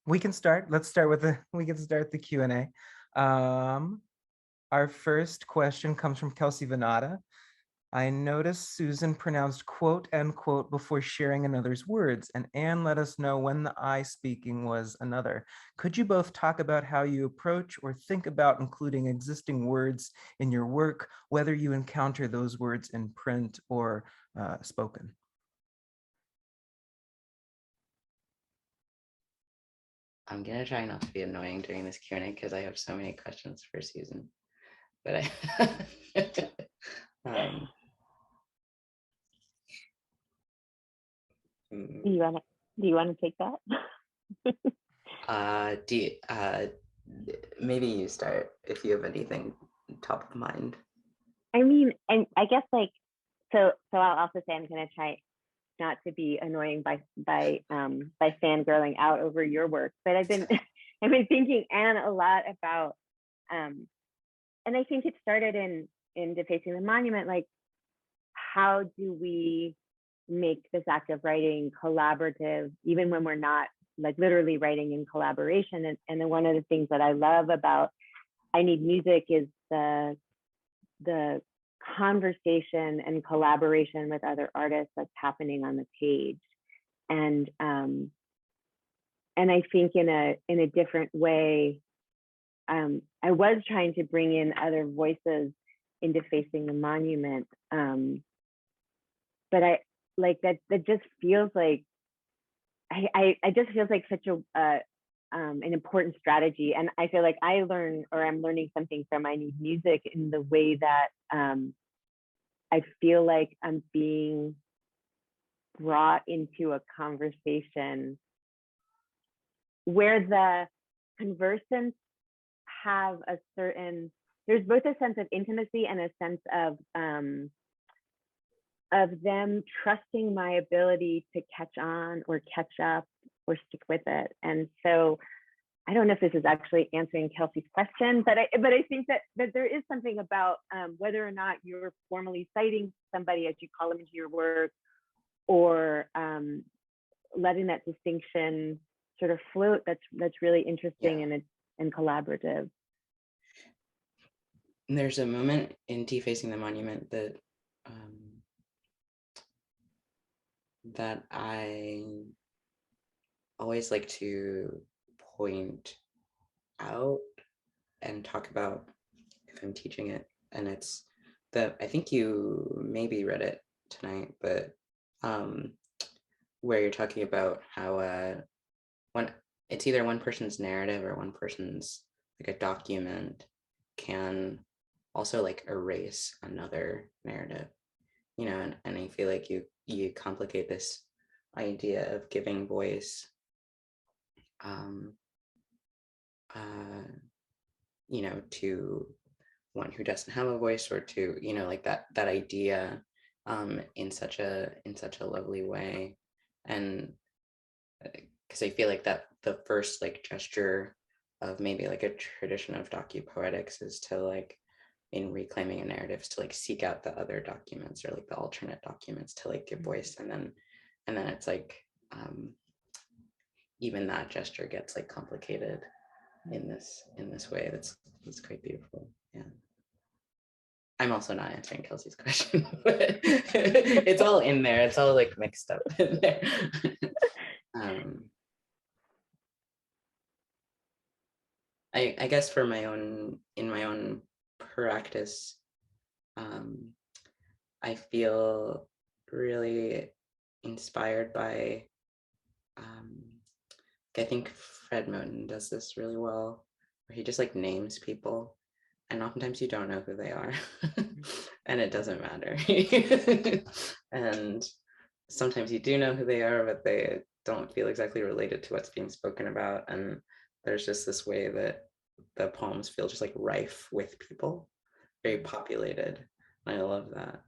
we can start. Let's start with we can start the Q&A. Our first question comes from Kelsey Venata. I noticed Susan pronounced quote and quote before sharing another's words, and Anne let us know when the I speaking was another. Could you both talk about how you approach or think about including existing words in your work, whether you encounter those words in print or spoken? I'm gonna try not to be annoying during this Q&A because I have so many questions for Susan. But Do you want to take that? Maybe you start if you have anything top of mind. I mean, and I guess like so I'll also say I'm gonna try not to be annoying by fangirling out over your work, but I've been thinking, Anne, a lot about and I think it started in Defacing the Monument, like how do we make this act of writing collaborative, even when we're not like literally writing in collaboration. And then one of the things that I love about I Need Music is the conversation and collaboration with other artists that's happening on the page. And I think in a different way, I was trying to bring in other voices in Defacing the Monument. But I like that just feels like I just feels like such an important strategy. And I feel like I'm learning something from I Need Music in the way that I feel like I'm being brought into a conversation where the conversants have there's both a sense of intimacy and a sense of them trusting my ability to catch on or catch up or stick with it. And so I don't know if this is actually answering Kelsey's question, but I think that there is something about whether or not you're formally citing somebody as you call them into your work, or letting that distinction sort of float. That's really interesting and collaborative. There's a moment in Defacing the Monument that I always like to point out and talk about if I'm teaching it. And it's I think you maybe read it tonight, but where you're talking about how when it's either one person's narrative or one person's like a document can also like erase another narrative, you know, and I feel like you complicate this idea of giving voice, you know, to one who doesn't have a voice, or to, you know, like that idea in such a lovely way. And because I feel like that the first like gesture of maybe like a tradition of docupoetics is to like, in reclaiming a narrative, is to like seek out the other documents or like the alternate documents to like give voice. And then it's like even that gesture gets like complicated in this way. That's quite beautiful. Yeah. I'm also not answering Kelsey's question, but it's all in there. It's all like mixed up in there. I guess in my own practice, I feel really inspired by, I think Fred Moten does this really well, where he just like names people, and oftentimes you don't know who they are, and it doesn't matter. And sometimes you do know who they are, but they don't feel exactly related to what's being spoken about. And there's just this way that the poems feel just like rife with people, very populated. And I love that.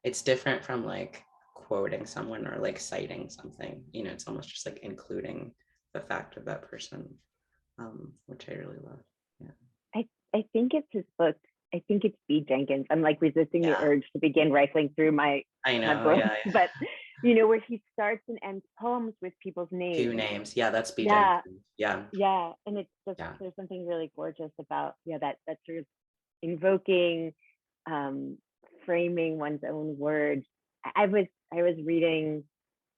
It's different from like quoting someone or like citing something, you know, it's almost just like including the fact of that person, which I really love. Yeah. I think it's his book. I think it's B. Jenkins. I'm like resisting the urge to begin rifling through my book. you know, where he starts and ends poems with people's names. Two names. Yeah, that's B. Yeah. Jenkins. Yeah. Yeah. And it's just, Yeah. there's something really gorgeous about, that sort of invoking, framing one's own words. I was reading,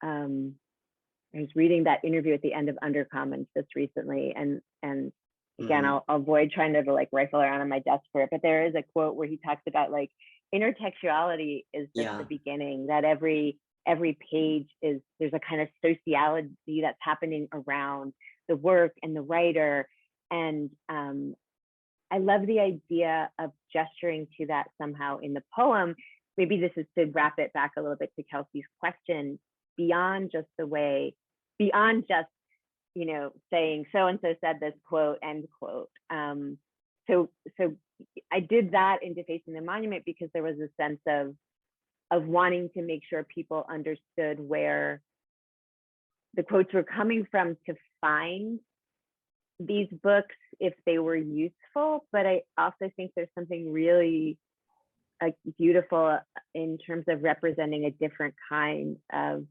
that interview at the end of Undercommons just recently, and again, I'll avoid trying to like rifle around on my desk for it, but there is a quote where he talks about like intertextuality is just the beginning, that every page there's a kind of sociality that's happening around the work and the writer. And I love the idea of gesturing to that somehow in the poem. Maybe this is to wrap it back a little bit to Kelsey's question, beyond just, saying so-and-so said this, quote, end quote. So I did that in Defacing the Monument because there was a sense of wanting to make sure people understood where the quotes were coming from to find these books if they were useful. But I also think there's something really beautiful in terms of representing a different kind of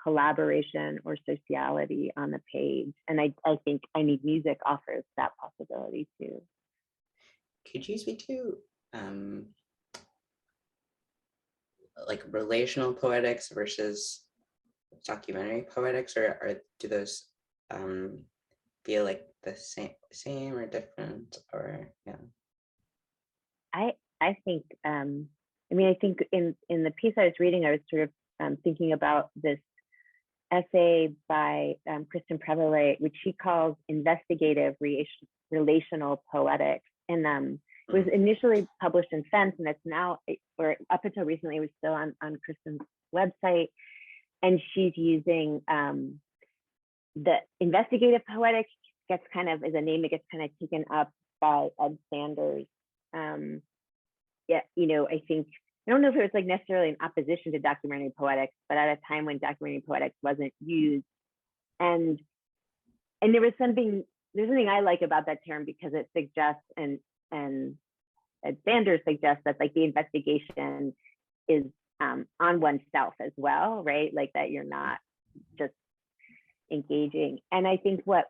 collaboration or sociality on the page. And I think I Need Music offers that possibility too. Could you speak to like relational poetics versus documentary poetics, or do those feel like the same or different, or I think I think in the piece I was reading, I was sort of thinking about this essay by Kristen Prevelay, which she calls investigative relational poetics. And it was initially published in Fence, and it's now, or up until recently, it was still on Kristen's website. And she's using the investigative poetics gets kind of, as a name, it gets kind of taken up by Ed Sanders. I think, I don't know if it was like necessarily in opposition to documentary poetics, but at a time when documentary poetics wasn't used. And there's something I like about that term, because it suggests, and Ed Sanders suggests, that like the investigation is on oneself as well, right? Like that you're not just engaging. And I think what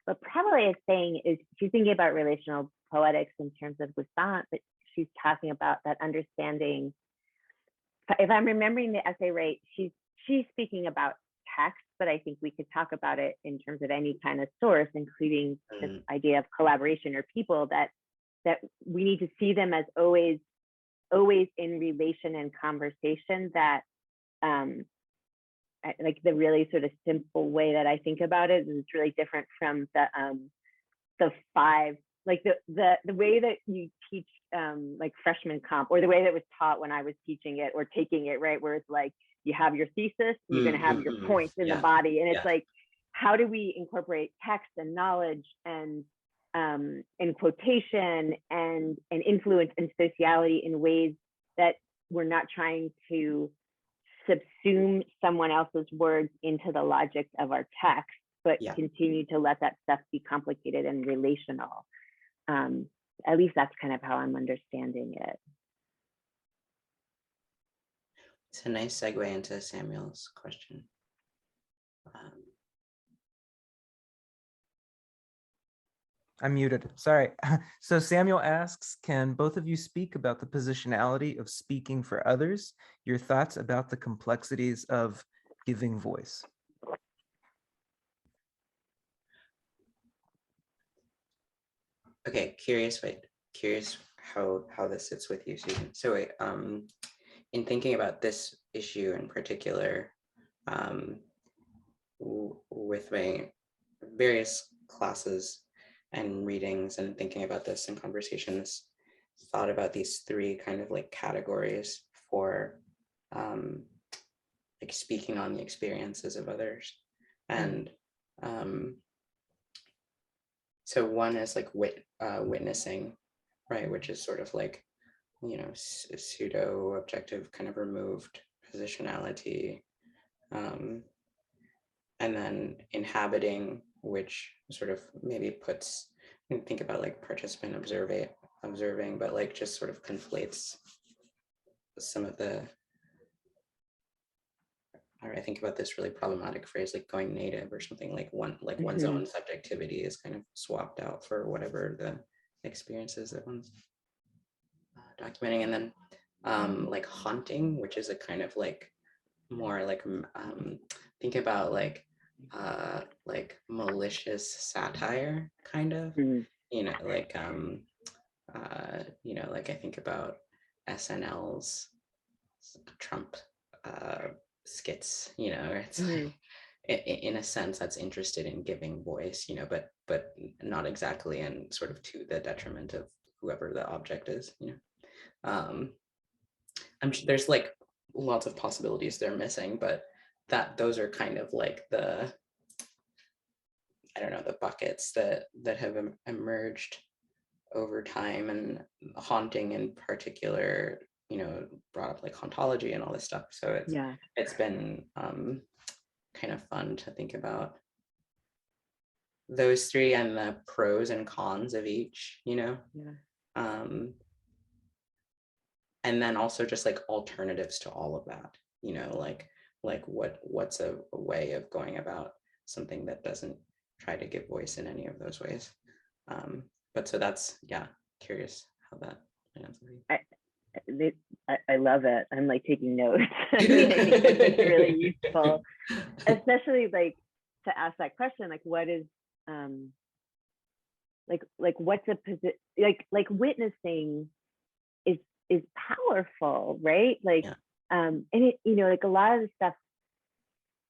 Prevelay is saying is she's thinking about relational poetics in terms of Wisant, but she's talking about that understanding. If I'm remembering the essay right, she's speaking about text, but I think we could talk about it in terms of any kind of source, including this idea of collaboration or people, that we need to see them as always in relation and conversation. That like the really sort of simple way that I think about it is really different from the five, like the way that you teach like freshman comp, or the way that was taught when I was teaching it or taking it, right? Where it's like, you have your thesis, you're going to have your points in the body. And it's like, how do we incorporate text and knowledge and quotation and influence and sociality in ways that we're not trying to subsume someone else's words into the logic of our text, but continue to let that stuff be complicated and relational. At least that's kind of how I'm understanding it. It's a nice segue into Samuel's question. I'm muted, sorry. So Samuel asks, can both of you speak about the positionality of speaking for others, your thoughts about the complexities of giving voice? Okay, curious how this sits with you, Susan. So wait, in thinking about this issue in particular, with my various classes and readings and thinking about this in conversations, thought about these three kind of like categories for like speaking on the experiences of others. And so one is like witnessing, right, which is sort of like, pseudo objective, kind of removed positionality, and then inhabiting, which sort of maybe puts, think about like participant observing, but like just sort of conflates some of the or I think about this really problematic phrase like going native or something, like one's Mhm. own subjectivity is kind of swapped out for whatever the experiences that one's documenting. And then like haunting, which is a kind of like more like think about like malicious satire kind of, Mhm. you know, like you know, like I think about SNL's Trump skits, you know, it's Mhm. like in a sense that's interested in giving voice, you know, but not exactly, and sort of to the detriment of whoever the object is, you know. I'm sure there's like lots of possibilities they're missing, but those are kind of like the, I don't know, the buckets that have emerged over time. And haunting in particular, you know, brought up like hauntology and all this stuff. So Yeah. it's been kind of fun to think about those three and the pros and cons of each, you know. Yeah. And then also just like alternatives to all of that, you know, like what's a way of going about something that doesn't try to give voice in any of those ways. But so that's, yeah, curious how that lands with you. I love it. I'm like taking notes. I mean, I think this is really useful, especially like to ask that question, like what is like what's a position, like witnessing is powerful, right? Like Yeah. and it, you know, like a lot of the stuff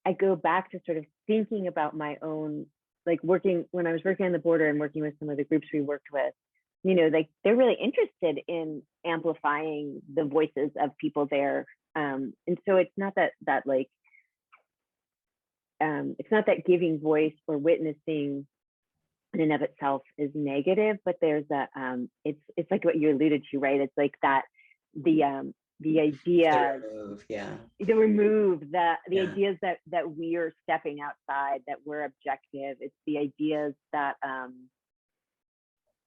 I go back to sort of thinking about my own, like working when I was working on the border and working with some of the groups we worked with, you know, like they're really interested in amplifying the voices of people there. And so it's not that like, it's not that giving voice or witnessing in and of itself is negative, but there's a, it's like what you alluded to, right? It's like that, the idea, Yeah. the remove the Yeah. ideas that we are stepping outside, that we're objective. It's the ideas that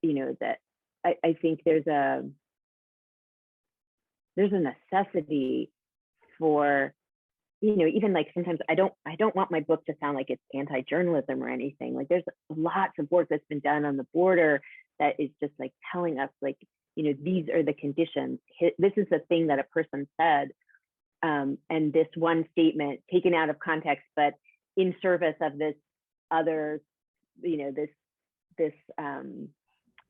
you know, that I think there's a necessity for, you know, even like sometimes I don't want my book to sound like it's anti-journalism or anything. Like there's lots of work that's been done on the border that is just like telling us, like, you know, these are the conditions. This is the thing that a person said. And this one statement taken out of context, but in service of this other, you know, this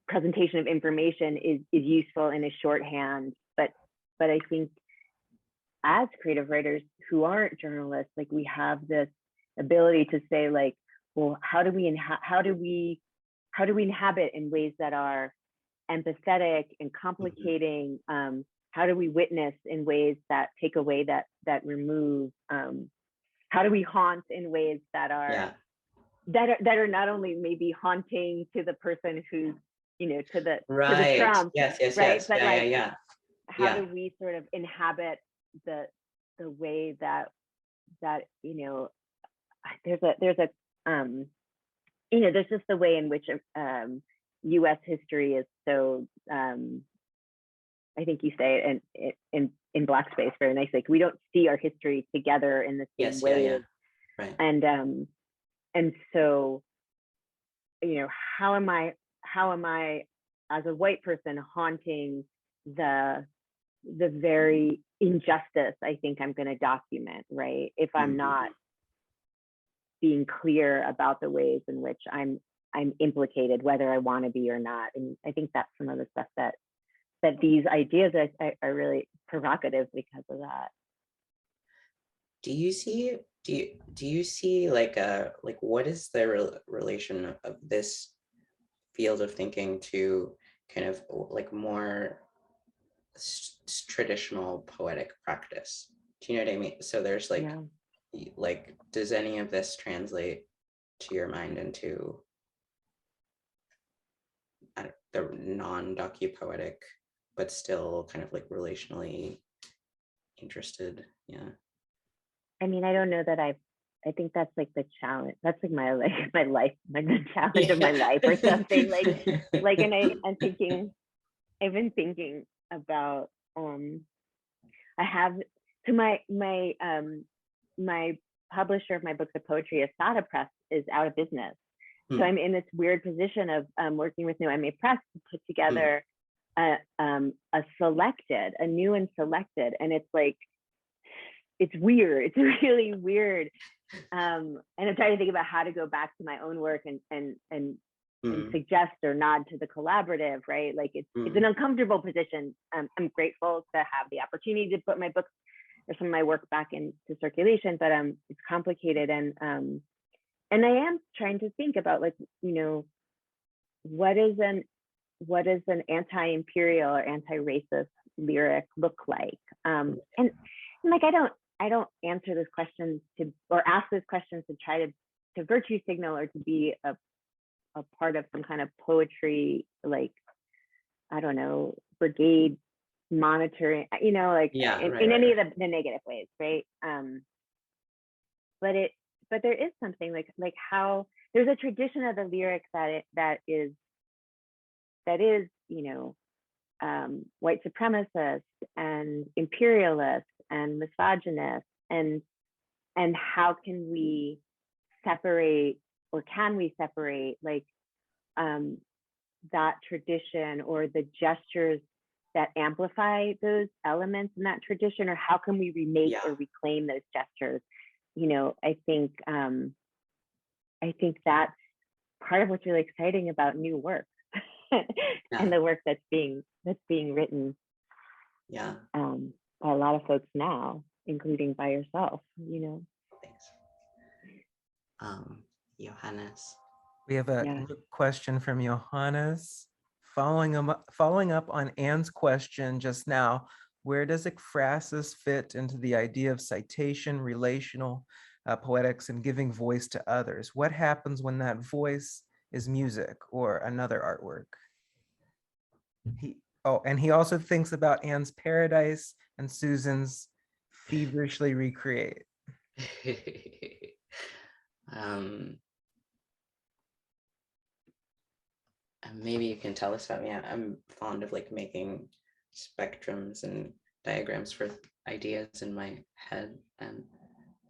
presentation of information is useful in a shorthand. But I think as creative writers who aren't journalists, like we have this ability to say, like, well, how do we inhabit in ways that are empathetic and complicating? How do we witness in ways that take away, that remove? How do we haunt in ways that are that are not only maybe haunting to the person who's, you know, to the Trump, yes, right? But how yeah. do we sort of inhabit the way that you know, there's a you know, there's just the way in which U.S. history is so I think you say it in Black space very nicely. Like we don't see our history together in the same way. Right. And so, you know, how am I as a white person haunting the very injustice I think I'm going to document, right? If I'm not being clear about the ways in which I'm implicated, whether I want to be or not. And I think that's some of the stuff that these ideas are really provocative because of that. Do you see like what is the relation of this field of thinking to kind of like more traditional poetic practice? Do you know what I mean? So there's like, like, does any of this translate to your mind into the non-docu-poetic, but still kind of like relationally interested? Yeah. I mean, I don't know that I think that's like the challenge. That's like my life, like the challenge of my life or something. Like, and I'm thinking, I've been thinking about I have, so my my publisher of my books of poetry, Asada Press, is out of business. So Hmm. I'm in this weird position of working with Noemi Press to put together a new and selected, and it's like, it's weird. It's really weird. And I'm trying to think about how to go back to my own work and suggest or nod to the collaborative, right? Like it's an uncomfortable position. I'm grateful to have the opportunity to put my books or some of my work back into circulation, but it's complicated. And I am trying to think about, like, you know, what does an anti-imperial or anti-racist lyric look like? And like, I don't answer this question or ask this question to try to virtue signal or to be a part of some kind of poetry, like, I don't know, brigade monitoring, you know, like in any of the negative ways, right? But there is something like how there's a tradition of the lyric that is, you know, white supremacist and imperialist and misogynist, and how can we separate, or can we separate, like, that tradition or the gestures that amplify those elements in that tradition, or how can we remake or reclaim those gestures? You know, I think that's part of what's really exciting about new work and the work that's being written by a lot of folks now, including by yourself, you know. Thanks. Johannes. We have a question from Johannes. Following up on Anne's question just now, where does ekphrasis fit into the idea of citation, relational poetics, and giving voice to others? What happens when that voice is music or another artwork? And he also thinks about Anne's Paradise and Susan's feverishly recreate. Maybe you can tell us about me. I'm fond of like making spectrums and diagrams for ideas in my head, and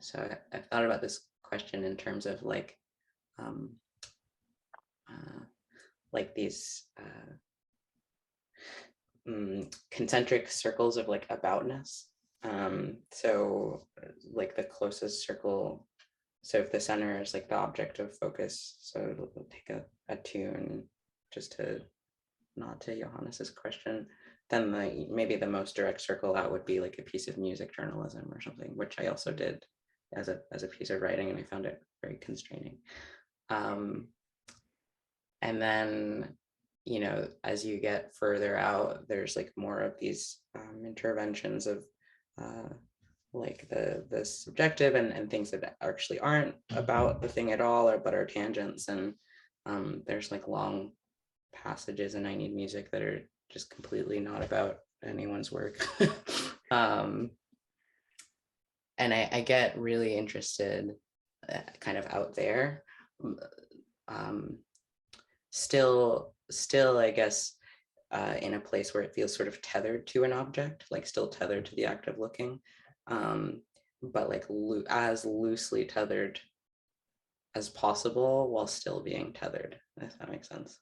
so I've thought about this question in terms of like these concentric circles of like aboutness. So like the closest circle, so if the center is like the object of focus, so it'll take a tune, just to nod to Johannes's question, then maybe the most direct circle out would be like a piece of music journalism or something, which I also did as a piece of writing, and I found it very constraining. And then, you know, as you get further out, there's like more of these interventions of like the subjective and things that actually aren't about the thing at all, but are tangents. And there's like long passages in I Need Music that are just completely not about anyone's work. And I get really interested kind of out there. Still, I guess, in a place where it feels sort of tethered to an object, like still tethered to the act of looking, but like as loosely tethered as possible while still being tethered, if that makes sense.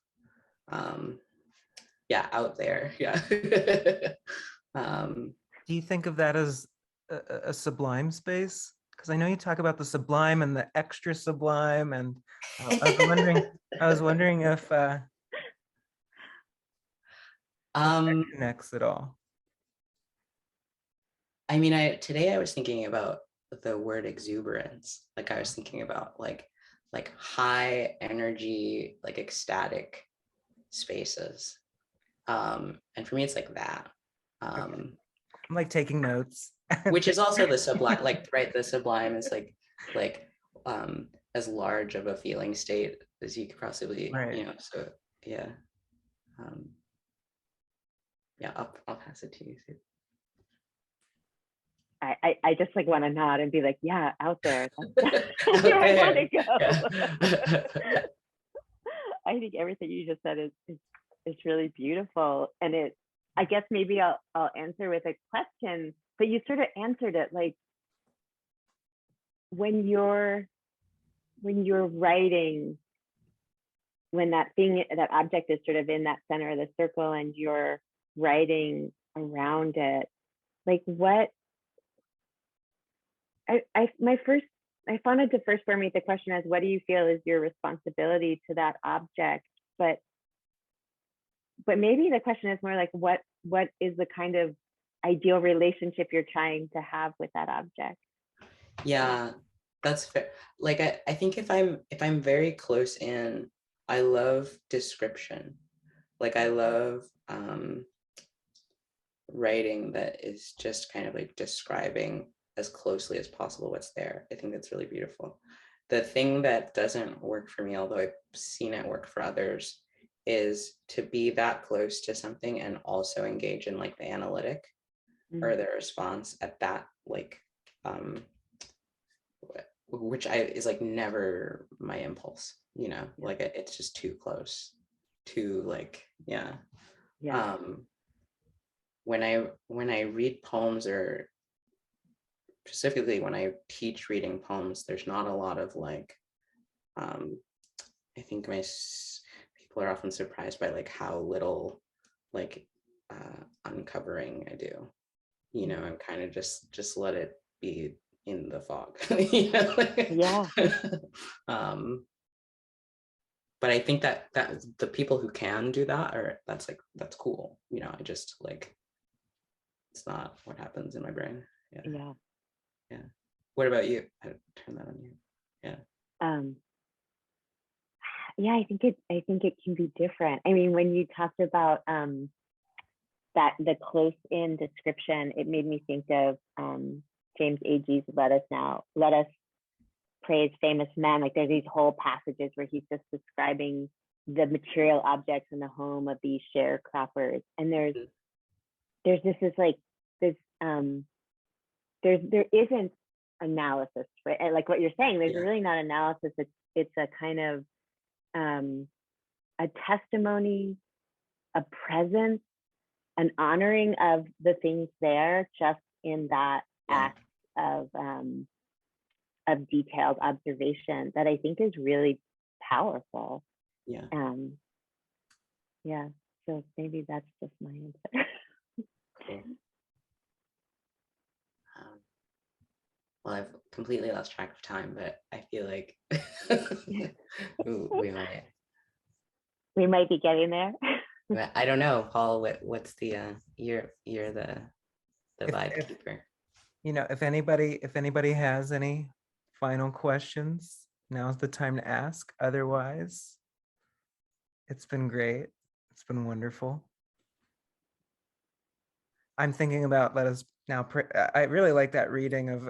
Yeah, out there, yeah. Do you think of that as a sublime space? Because I know you talk about the sublime and the extra sublime, and I was wondering if that connects at all. I mean, today I was thinking about the word exuberance. Like I was thinking about like high energy, like ecstatic spaces. And for me, it's like that. I'm like taking notes. Which is also the sublime, like, right? The sublime is like as large of a feeling state as you could possibly, right. You know, so yeah. Yeah, I'll pass it to you. I just like want to nod and be like, yeah, out there. Out where I want to go. Yeah. I think everything you just said is really beautiful. And I guess maybe I'll answer with a question, but you sort of answered it, like, when you're writing, when that object is sort of in that center of the circle and you're writing around it, like what I wanted to first formulate the question as, what do you feel is your responsibility to that object? But maybe the question is more like, what is the kind of ideal relationship you're trying to have with that object? Yeah, that's fair. Like I think if I'm very close in, I love description. Like I love writing that is just kind of like describing as closely as possible what's there. I think that's really beautiful. The thing that doesn't work for me, although I've seen it work for others, is to be that close to something and also engage in like the analytic or the response at that, like which is like never my impulse, you know, like it's just too close to like, yeah. When I read poems, or specifically when I teach reading poems, there's not a lot of like, I think people are often surprised by like how little like uncovering I do, you know, and kind of just let it be in the fog, you know? Yeah. But I think that the people who can do that, or that's cool, you know. I just like, it's not what happens in my brain. Yeah. What about you? I turn that on you. Yeah, I think it can be different. I mean, when you talked about that the close in description, it made me think of James Agee's Let Us Praise Famous Men. Like there's these whole passages where he's just describing the material objects in the home of these sharecroppers, and there isn't analysis, right? Like what you're saying, there's really not analysis. It's a kind of a testimony, a presence, an honoring of the things there, just in that act of detailed observation, that I think is really powerful. So maybe that's just my answer. Cool. Well, I've completely lost track of time, but I feel like we might be getting there. I don't know, Paul. What's the you're the vibe keeper. You know, if anybody has any final questions, now's the time to ask. Otherwise, it's been great. It's been wonderful. I'm thinking about Let Us Now Pray. I really like that reading of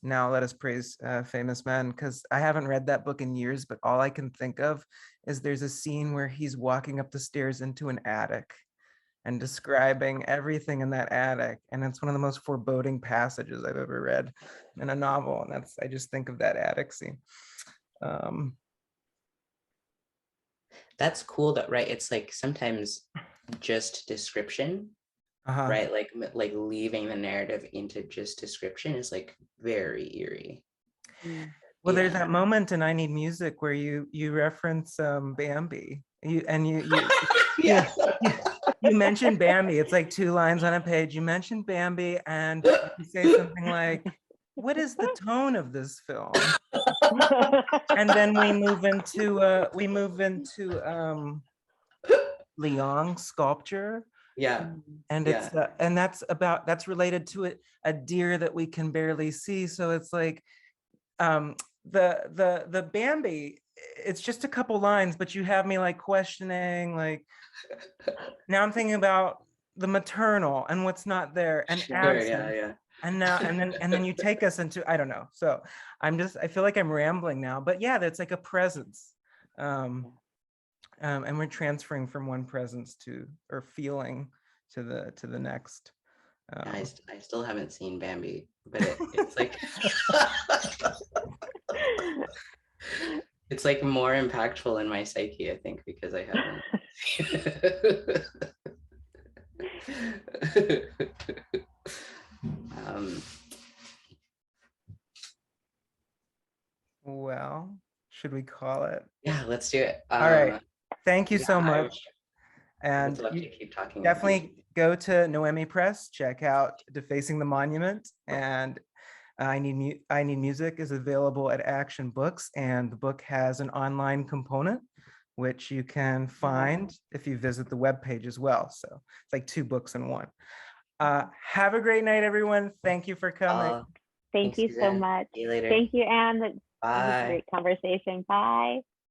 Now Let Us Praise Famous Men, because I haven't read that book in years, but all I can think of is there's a scene where he's walking up the stairs into an attic and describing everything in that attic. And it's one of the most foreboding passages I've ever read in a novel. And I just think of that attic scene. That's cool though, right? It's like sometimes just description, right? Like leaving the narrative into just description is like very eerie. Well, there's that moment in I Need Music where you reference Bambi. You mentioned Bambi. It's like 2 lines on a page. You mentioned Bambi, and you say something like, "What is the tone of this film?" And then we move into Liang sculpture. And it's and that's related to a deer that we can barely see. So it's like the Bambi, it's just a couple lines, but you have me like questioning, like now I'm thinking about the maternal and what's not there and absent. And then you take us into, I don't know. So I feel like I'm rambling now, but yeah, that's like a presence. And we're transferring from one presence or feeling to the next. I still haven't seen Bambi, but it's like it's like more impactful in my psyche, I think, because I haven't. Well, should we call it? Yeah, let's do it. All right. Thank you yeah, so I much. would And love you to keep talking with you. definitely go to Noemi Press, check out Defacing the Monument, and I Need Music is available at Action Books, and the book has an online component, which you can find if you visit the webpage as well. So it's like 2 books in one. Have a great night, everyone. Thank you for coming. Thank Thanks, you so Suzanne. much. See you later. Thank you, Anne. That was a Bye. great conversation. Bye.